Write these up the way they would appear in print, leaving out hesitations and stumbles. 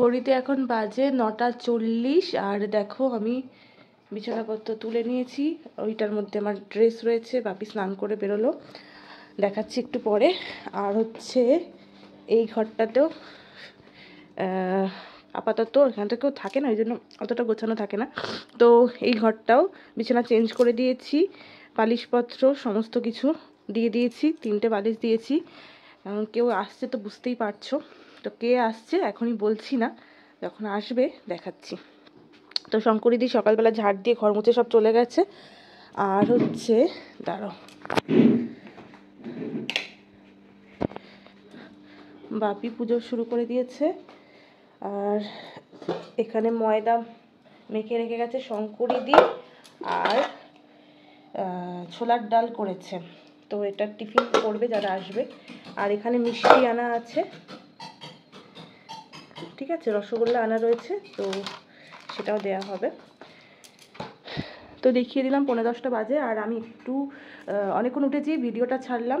ঘড়িতে এখন বাজে 9:40 আর দেখো আমি বিছানাপত্র তুলে নিয়েছি। ওইটার মধ্যে আমার ড্রেস রয়েছে, বাপি স্নান করে বেরোলো, দেখাচ্ছি একটু পরে। আর হচ্ছে এই ঘরটাতেও আপাতত এখান থেকেও থাকে না, ওই জন্য অতটা গোছানো থাকে না। তো এই ঘরটাও বিছানা চেঞ্জ করে দিয়েছি, বালিশপত্র সমস্ত কিছু দিয়ে দিয়েছি, 3টে বালিশ দিয়েছি। কেউ আসছে তো বুঝতেই পারছো, তো কে আসছে এখনই বলছি না, যখন আসবে দেখাচ্ছি। তো শঙ্করীদি সকালবেলা ঝাড় দিয়ে ঘর মুছে সব চলে গেছে। আর হচ্ছে দাঁড়াও, বাপি পুজো শুরু করে দিয়েছে। আর এখানে ময়দা মেখে রেখে গেছে শঙ্করীদি, আর ছোলার ডাল করেছে, তো এটা টিফিন করবে যারা আসবে। আর এখানে মিষ্টি আনা আছে, ঠিক আছে, রসগোল্লা আনা রয়েছে, তো সেটাও দেয়া হবে। তো দেখিয়ে দিলাম 9:10 বাজে। আর আমি একটু অনেকক্ষণ উঠেছি, ভিডিওটা ছাড়লাম,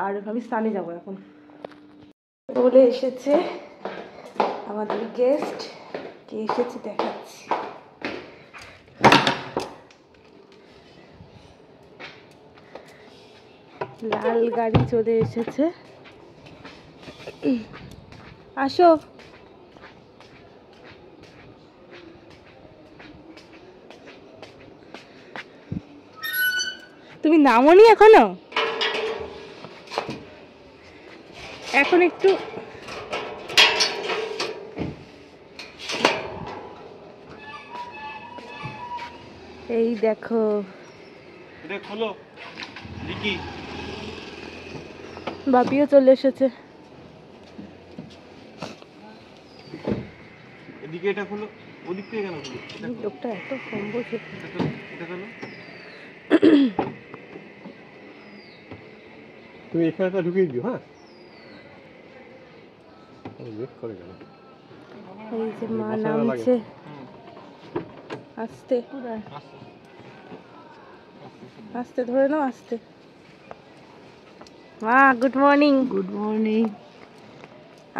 আর আমি স্নানে যাব এখন। বলে এসেছে আমাদের গেস্ট, কে এসেছে দেখাচ্ছি। লাল গাড়ি চলে এসেছে, আসো। তুমি নামোনি এখনো? এখন একটু এই দেখো, এটা খোলো দেখি। বাপিও চলে এসেছে। এদিকে এটা খোলো, ওদিক থেকে কেন খোলো? লোকটা এত কম বোঝে। এটা খোলো। তুমি এখানে ঢুকিয়ে দিও। হ্যাঁ, ওয়েট করে গেল। এই যে মা নামছে, আস্তে আস্তে ধরে নাও, আস্তে। মা গুড মর্নিং। Good morning.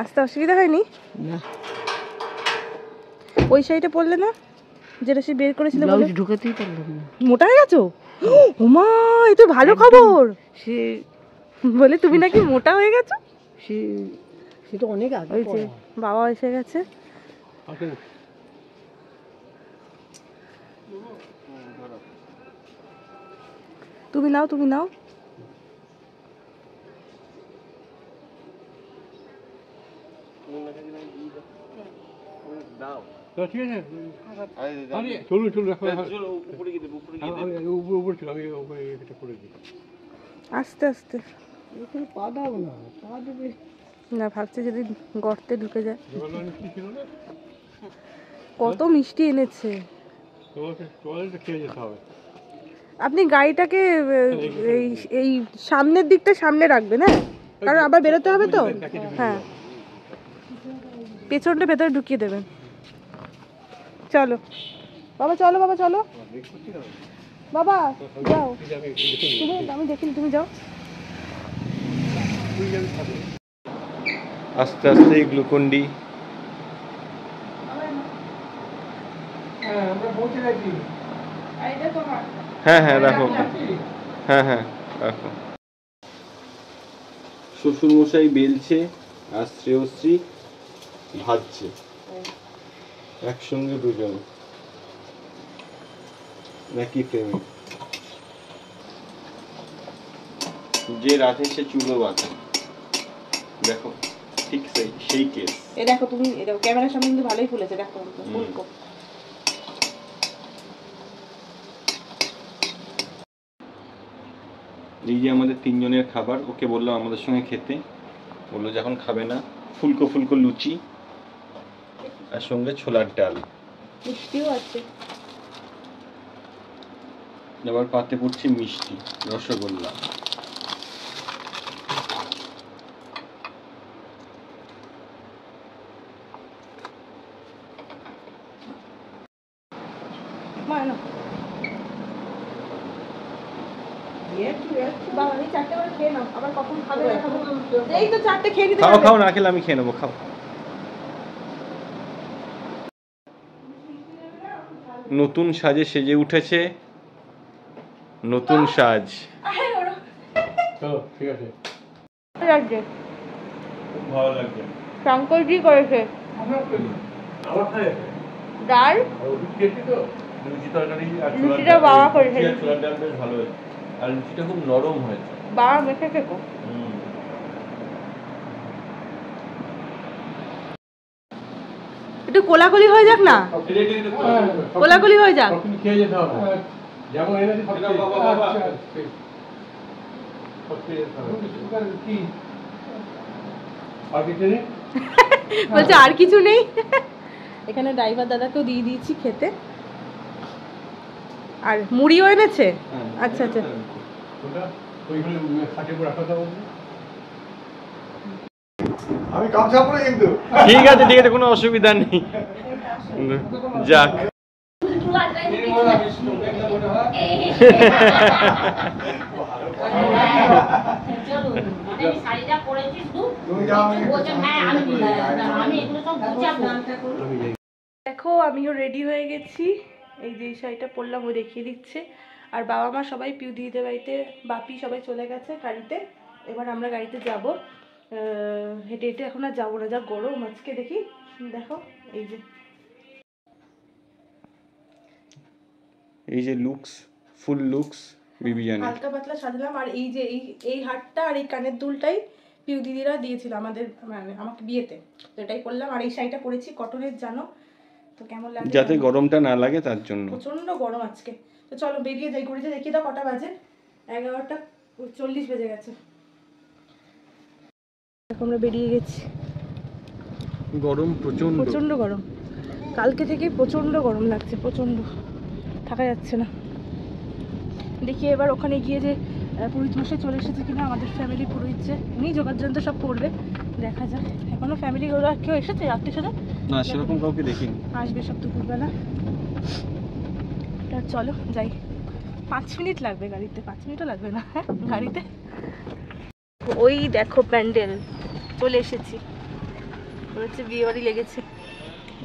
আসতে অসুবিধা হয়নি? না, ওই শাড়িটা পরলে না, যেটা সে বের করেছিল, ব্লাউজ ঢুকাতেই পারলাম না। মোটা হয়ে গেছো? ওমা, এই তো ভালো খবর। সে বলে তুমি নাকি মোটা হয়ে গেছো। সে তো অনেক আগে। ওই যে বাবা এসে গেছে। তুমি নাও, তুমি নাও। ঠিক আছে, চলুন চলুন, উপরে গিয়ে দেবো, উপরে চলো, আমি উপরে এটা করে দিই। আস্তে আস্তে, পা দাও না, পা দেবে না ভাবছে যদি গর্তে ঢুকে যায়। কত মিষ্টি এনেছে। খেয়ে যেতে হবে। আপনি গাড়িটাকে এই সামনের দিকটা সামনে রাখবেন, হ্যাঁ, কারণ আবার বেরোতে হবে তো। হ্যাঁ, পেছনটা ভেতরে ঢুকিয়ে দেবেন। চলো বাবা, চলো বাবা, চলো বাবা, যাও তুমি, আমি দেখিনি, তুমি যাও। আস্তে আস্তে গ্লুকন্ডি। হ্যাঁ হ্যাঁ রাখো, হ্যাঁ হ্যাঁ রাখো। শ্বশুর মশাই বেলছে আর শ্রেয়শ্রী ভাজছে, একসঙ্গে দুজন, নাকি প্রেমী। যে রাতে সে চুলো বাঁধে, দেখো ঠিক সেই কেস। এই দেখো তুমি, এই দেখো ক্যামেরার সামনে কিন্তু ভালোই ফুলেছে, দেখো ফুলকো। এই যে আমাদের 3 জনের খাবার, ওকে বললাম আমাদের সঙ্গে খেতে, বললো যখন খাবে না, ফুলকো ফুলকো লুচি আর সঙ্গে ছোলার ডাল, মিষ্টিও আছে। আবার পাতে পড়ছে মিষ্টি, রসগোল্লা। খাও খাও, না খেলে আমি খেয়ে নেবো, খাও। নতুন সাজে সেজে উঠেছে, নতুন সাজ। ঠিক আছে, খুব ভালো লাগছে। শঙ্কর কি করেছে? ডাল, লুচি তরকারি আর লুচিটা বাবা করেছে। ছোলার ডাল বেশ ভালো হয়েছে, আর লুচিটা খুব নরম হয়েছে। বাবা মেখেছে তো। একটু কোলাকুলি হয়ে যাক না, কোলাকুলি হয়ে যাক। খেয়ে যেতে হবে, যেমন এনেছি বলছে আর কিছু নেই। এখানে ড্রাইভার দাদাকেও দিয়ে দিয়েছি খেতে, আর মুড়িও এনেছে। আচ্ছা আচ্ছা, আমি গামছা পরে কিন্তু ঠিক আছে ঠিক আছে, কোনো অসুবিধা নেই। যাক, দেখো আমিও রেডি হয়ে গেছি। এই যে শাড়িটা পরলাম, ও দেখিয়ে দিচ্ছে। আর বাবা মা সবাই পিউ দিদিদের বাড়িতে, বাপি সবাই চলে গেছে গাড়িতে। এবার আমরা গাড়িতে যাব, হেঁটে হেঁটে এখন আর যাবো না, যা গরম আজকে। দেখি, দেখো এই যে, এই যে লুকস, ফুল লুকস বিবিয়ানি। হালকা পাতলা সাজলাম। আর এই যে এই হারটা আর এই কানের দুলটাই পিউ দিদিরা দিয়েছিল আমাদের, মানে আমাকে বিয়েতে, তো এটাই করলাম। আর এই শাড়িটা পরেছি কটনের, জানো তো কেমন লাগে, যাতে গরমটা না লাগে তার জন্য। প্রচন্ড গরম আজকে। তো চলো বেরিয়ে যাই, ঘুরিতে দেখিয়ে দাও কটা বাজে। 11:40 বেজে গেছে। এখন আমরা বেরিয়ে গেছি। গরম প্রচন্ড, প্রচন্ড গরম, কালকে থেকে প্রচন্ড গরম লাগছে, প্রচন্ড থাকা যাচ্ছে না। দেখি এবার ওখানে গিয়ে যে পুরোহিত মশাই চলে এসেছে কিনা, আমাদের ফ্যামিলি পুরোহিত যে উনি যোগাযোগ সব করবে, দেখা যাক। এখনো ফ্যামিলি ওরা কেউ এসেছে আত্মীয় স্বজন? না, সেরকম কাউকে দেখিনি। আসবে সব দুপুরবেলা। তা চলো যাই। 5 মিনিট লাগবে গাড়িতে, 5 মিনিটও লাগবে না গাড়িতে। ওই দেখো প্যান্ডেল, চলে এসেছি, মনে হচ্ছে বিয়ে বাড়ি লেগেছে।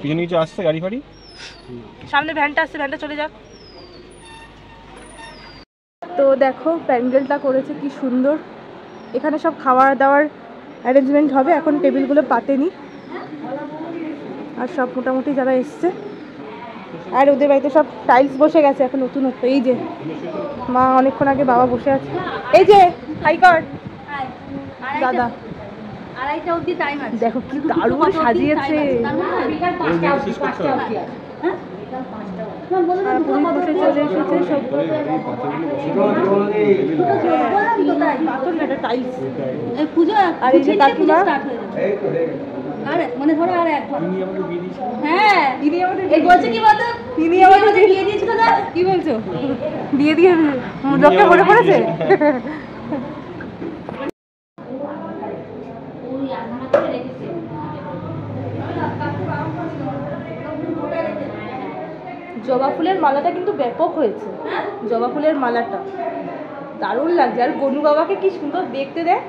পিছনে কিছু আসছে গাড়ি ফাড়ি, সামনে ভ্যানটা আসছে, ভ্যানটা চলে যাক। তো দেখো প্যান্ডেলটা করেছে কি সুন্দর। এখানে সব খাওয়ার দাওয়ার অ্যারেঞ্জমেন্ট হবে, এখন টেবিলগুলো পাতেনি। আর সব মোটামুটি যারা এসছে, আর ওদের বাড়িতে সব টাইলস বসে গেছে এখন নতুনত্ব। এই যে মা অনেকক্ষণ আগে, বাবা বসে আছে। এই যে হাই কর দাদা, 2:30 অবধি টাইম আছে। দেখো কি দারুণ সাজিয়েছে। আর পুরোহিত মশাই চলে এসেছে সব। পাথর না, এটা টাইলস। আর এই যে কাকিমা, মানে ধরো আর একবার, হ্যাঁ তিনি আমাদের এই বলছে কি বলতো, তিনি আমাদের দিয়ে দিয়েছিল না, কি বলছো, দিয়ে দিয়ে লোককে মনে পড়েছে। জবা ফুলের মালাটা কিন্তু ব্যাপক হয়েছে, জবা ফুলের মালাটা দারুণ লাগছে। আর গনু বাবাকে কি সুন্দর দেখতে, দেয়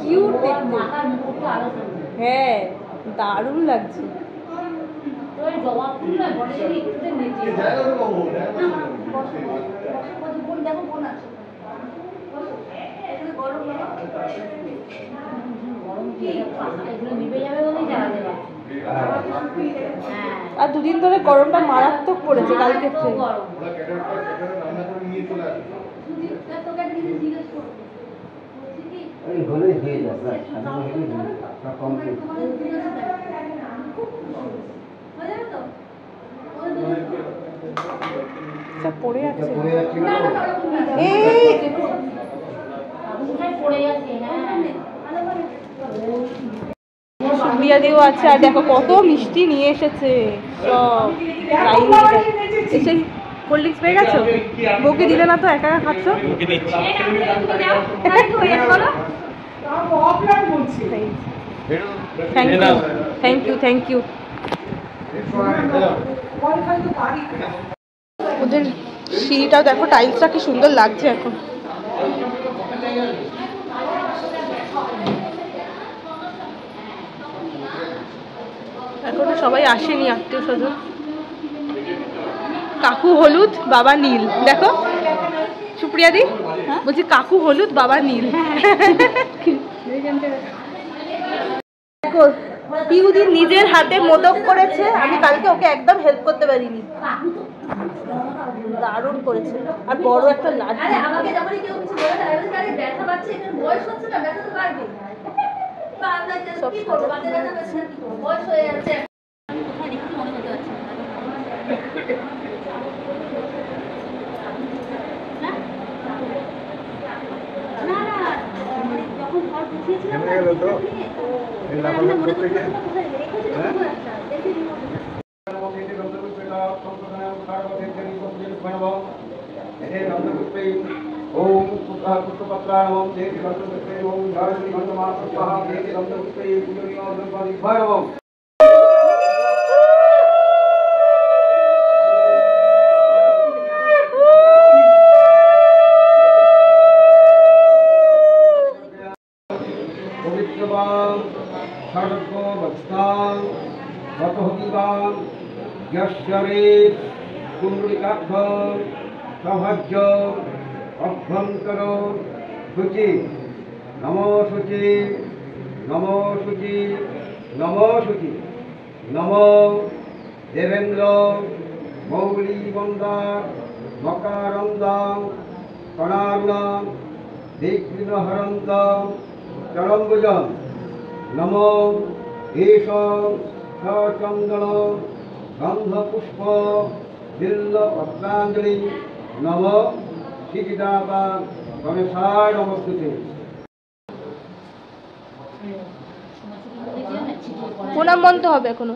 কিউট দেখতে, হ্যাঁ দারুণ লাগছে। আর দুদিন ধরে গরমটা মারাত্মক পড়েছে কালকে থেকে। সব পড়ে যাচ্ছে, সুবিয়া দিও আছে। আর দেখো কত মিষ্টি নিয়ে এসেছে সব লাইন দিয়ে। এসে কোল্ড ড্রিঙ্কস পেয়ে গেছো, বউকে দিলে না তো, একা একা খাচ্ছ। Thank you thank you. ওদের সিঁড়িটাও দেখো, টাইলসটা কি সুন্দর লাগছে এখন। এখনো সবাই আসেনি আত্মীয় স্বজন। কাকু হলুদ বাবা নীল, দেখো সুপ্রিয়া দি বলছি কাকু হলুদ বাবা নীল। দেখো পিউদি নিজের হাতে মোদক করেছে, আমি কালকে ওকে একদম হেল্প করতে পারিনি, দারুণ করেছে। আর বড় একটা লাড্ডু। আরে আমাকে যখনই কেউ কিছু বলে তাহলে আরে ব্যথা পাচ্ছে, এটা বয়স হচ্ছে না, ব্যথা তো বাড়বে। বাবা যা কি করব, বাচ্চা ব্যথা পাচ্ছে না, কি করব, বয়স হয়ে যাচ্ছে। আমি কোথায় দেখি মনে হতে পারছে না। না না যখন ঘর গুছিয়েছিলাম কেমন গেল তো এই লাফালাফি করতে গিয়ে হ্যাঁ ओम पुष्पपत्राणं देहि गन्धपुष्पे ओम गायत्री गन्धमात्र स्वाहा देहि गन्धपुष्पे पुण्यनियो गणपति भैरवम् पवित्रवान् षड्को वत्सान् वतोहिवान् यश्चरे कुण्डलिकाक्षं सौभाग्य अभ्यंतर शुचि नमो शुचि नमो शुचि नमो शुचि नमो देवेन्द्र मौली वंदा मकारंदा कणारुणा दिग्विघ्नहरंता चरंबुजं नमो ईश सचंदन गंधपुष्प बिल्लपत्रांजलि नमो श्रीदाता गणेशाय नमस्ते। প্রণাম মন্ত্র হবে এখনো।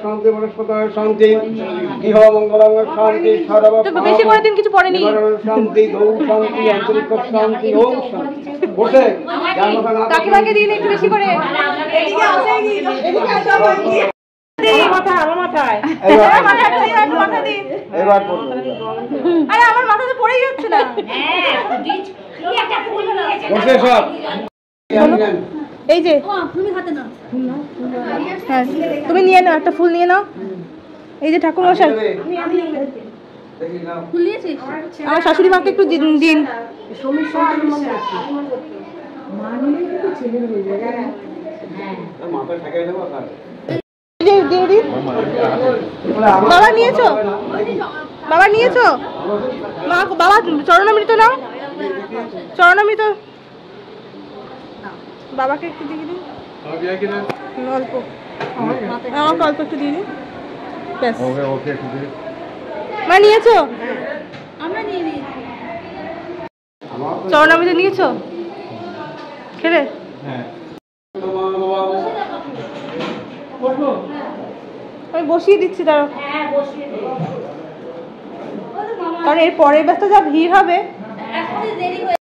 शांति वनस्पताय शांति गृह मंगलम शांति सर्व বেশি করে দিন কিছু পড়েনি। शांति गौ शांति अंतरिक्ष शांति ओम शांति বসে কাকিমাকে দিন একটু বেশি করে। এদিকে আসে কি এদিকে আসো আমার মাথায় মাথা দিন। এবার পড়ো। আরে আমার মাথাতে পড়েই যাচ্ছে না। বসে সব এই যে তুমি হাতে নাও, হ্যাঁ তুমি নিয়ে নাও, একটা ফুল নিয়ে নাও। এই যে ঠাকুর মশাই দেখি নাও ফুল নিয়েছিস? আমার শাশুড়ি মাকে একটু দিন। মাথায় ঠেকাই দেবো তাহলে দিয়ে দিন। বাবা নিয়েছো? বাবা নিয়েছো? মা বাবা চরণামৃত নাও, চরণামৃত বাবাকে একটু দিয়ে দিন অল্প, আমাকে অল্প একটু দিয়ে দিন ব্যাস। ওকে মা নিয়েছো? আমরা নিয়ে নিয়েছি। চরণামৃত নিয়েছো? খেলে আমি বসিয়ে দিচ্ছি দাঁড়াও, হ্যাঁ বসিয়ে দে। কারণ এর পরের ব্যাচটা যা ভিড় হবে। এখনই দেরি হয়ে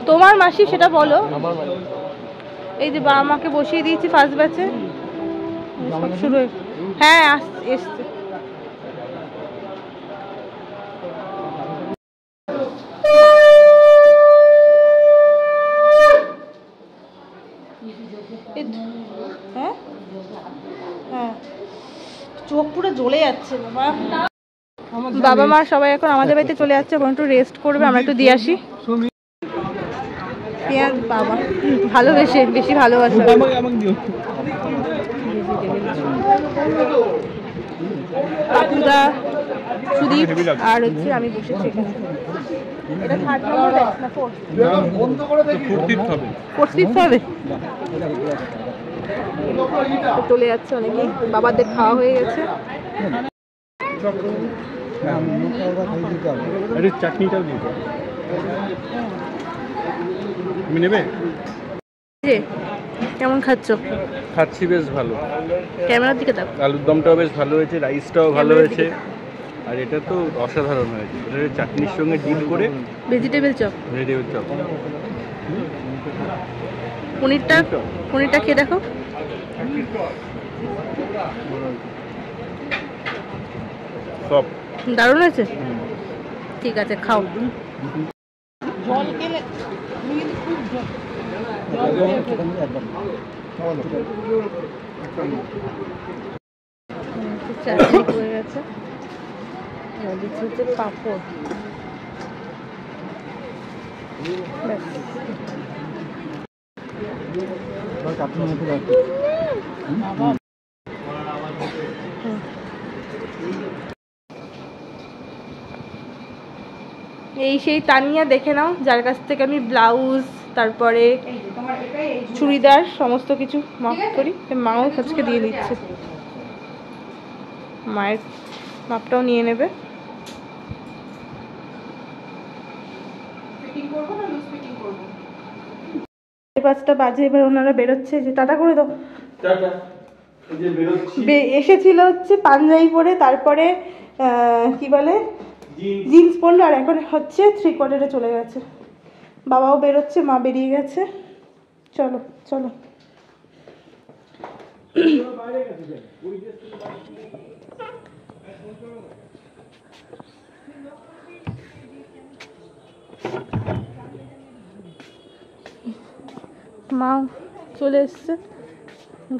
তোমার মাসি সেটা বলো। এই যে বাবা মাকে বসিয়ে দিয়েছি ফার্স্ট ব্যাচে, সব শুরু হয়ে হ্যাঁ এসছে। হ্যাঁ হ্যাঁ চোখ পুরো জ্বলে যাচ্ছে বাবা। বাবা মা সবাই এখন আমাদের বাড়িতে চলে যাচ্ছে, এখন একটু রেস্ট করবে, আমরা একটু দিয়ে আসি। পেঁয়াজ বাবা ভালোবেসে বেশি ভালোবাসে। সুদীপ হেভি লাগছে। আর হচ্ছে আমি বসেছি এখানে। এটা থার্ড নম্বর ব্যাচ না ফোর্থ? ফোর্থ ফিফথ হবে। তো চলে যাচ্ছে অনেকেই, বাবাদের খাওয়া হয়ে গেছে। চাটনিটাও দিই, তুমি নেবে? যে কেমন খাচ্ছ? খাচ্ছি বেশ ভালো। ক্যামেরার দিকে দাও। আলুর দমটাও বেশ ভালো হয়েছে, রাইসটাও ভালো ক্যামেরার হয়েছে, দিকে আর এটা তো অসাধারণ হয়েছে। এটা চাটনির সঙ্গে ডিপ করে ভেজিটেবল চপ, ভেজিটেবল চপ। পনিরটা খেয়ে দেখো। সব দারুণ হয়েছে। ঠিক আছে, খাও। চাটনি হয়ে গেছে, দিচ্ছি হচ্ছে পাঁপড়। ব্যাস। এই সেই তানিয়া, দেখে নাও, যার কাছ থেকে আমি ব্লাউজ, তারপরে চুড়িদার সমস্ত কিছু মাপ করি। মাও আজকে দিয়ে দিচ্ছে, মায়ের মাপটাও নিয়ে নেবে। 5টা বাজে, এবার ওনারা বেরোচ্ছে। যে টাটা করে দাও। এসেছিল হচ্ছে পাঞ্জাবি পরে, তারপরে কি বলে জিন্স পরলো, আর এখন হচ্ছে 3/4 চলে গেছে। বাবাও বেরোচ্ছে, মা বেরিয়ে গেছে। চলো চলো। মাও চলে এসছে,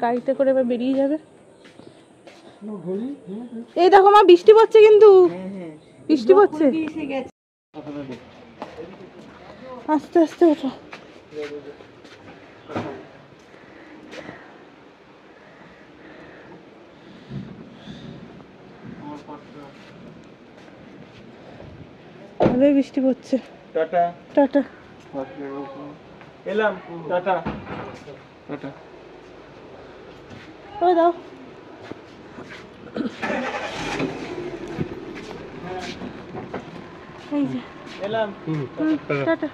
গাড়িতে করে এবার বেরিয়ে যাবে। এই দেখো মা, বৃষ্টি পড়ছে, কিন্তু বৃষ্টি পড়ছে। আস্তে আস্তে ওঠো। ভালোই বৃষ্টি পড়ছে। Tata tata. এলাম, টাটা টাটা। ওই দাও। এই যে এলাম, টাটা।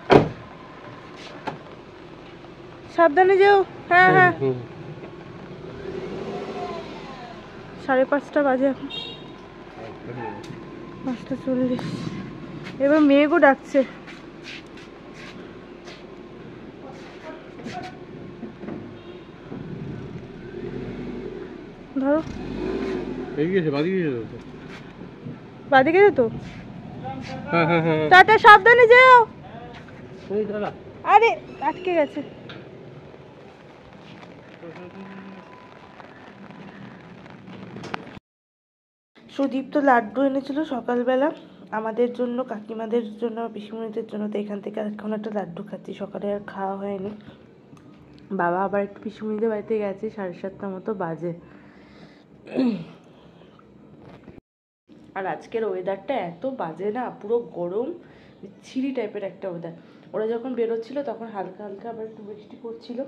সাবধানে যেও। হ্যাঁ হ্যাঁ। 5:30 বাজে এখন, 5:40। এবার মেয়েগো ডাকছে। ধরো, বাদিকে যেত। টাটা, সাবধানে যেও। আরে আটকে গেছে। সুদীপ তো লাড্ডু এনেছিল সকালবেলা আমাদের জন্য, কাকিমাদের জন্য, পিসিমণিদের জন্য। তো এখান থেকে এখন একটা লাড্ডু খাচ্ছি, সকালে আর খাওয়া হয়নি। বাবা আবার একটু পিসিমণিদের বাড়িতে গেছে, 7:30 মতো বাজে। আর আজকের ওয়েদারটা এত বাজে না, পুরো গরম, বিচ্ছিরি টাইপের একটা ওয়েদার। ওরা যখন বেরোচ্ছিল তখন হালকা হালকা আবার একটু বৃষ্টি পড়ছিল।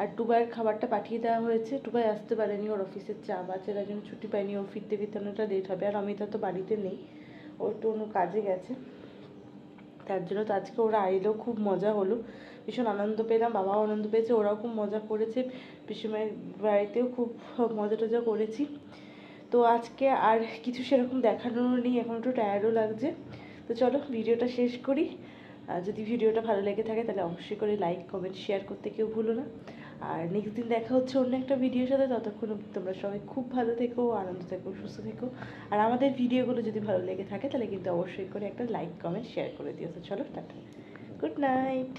আর টুবাইয়ের খাবারটা পাঠিয়ে দেওয়া হয়েছে। টুবাই আসতে পারেনি, ওর অফিসের চাপ আছে, তার জন্য ছুটি পায়নি। ও ফিরতে ফিরতে অনেকটা লেট হবে। আর অমিতা তো বাড়িতে নেই, ও একটু অন্য কাজে গেছে, তার জন্য তো আজকে ওরা আইলেও খুব মজা হলো, ভীষণ আনন্দ পেলাম। বাবাও আনন্দ পেয়েছে, ওরাও খুব মজা করেছে, পিসিমায়ের বাড়িতেও খুব মজা টজা করেছি। তো আজকে আর কিছু সেরকম দেখানোর নেই, এখন একটু টায়ার্ডও লাগছে। তো চলো ভিডিওটা শেষ করি। যদি ভিডিওটা ভালো লেগে থাকে তাহলে অবশ্যই করে লাইক কমেন্ট শেয়ার করতে কেউ ভুলো না। আর নেক্সট দিন দেখা হচ্ছে অন্য একটা ভিডিওর সাথে। ততক্ষণ তোমরা সবাই খুব ভালো থেকো, আনন্দ থেকো, সুস্থ থেকো। আর আমাদের ভিডিওগুলো যদি ভালো লেগে থাকে তাহলে কিন্তু অবশ্যই করে একটা লাইক কমেন্ট শেয়ার করে দিও। তো চলো টাটা, গুড নাইট।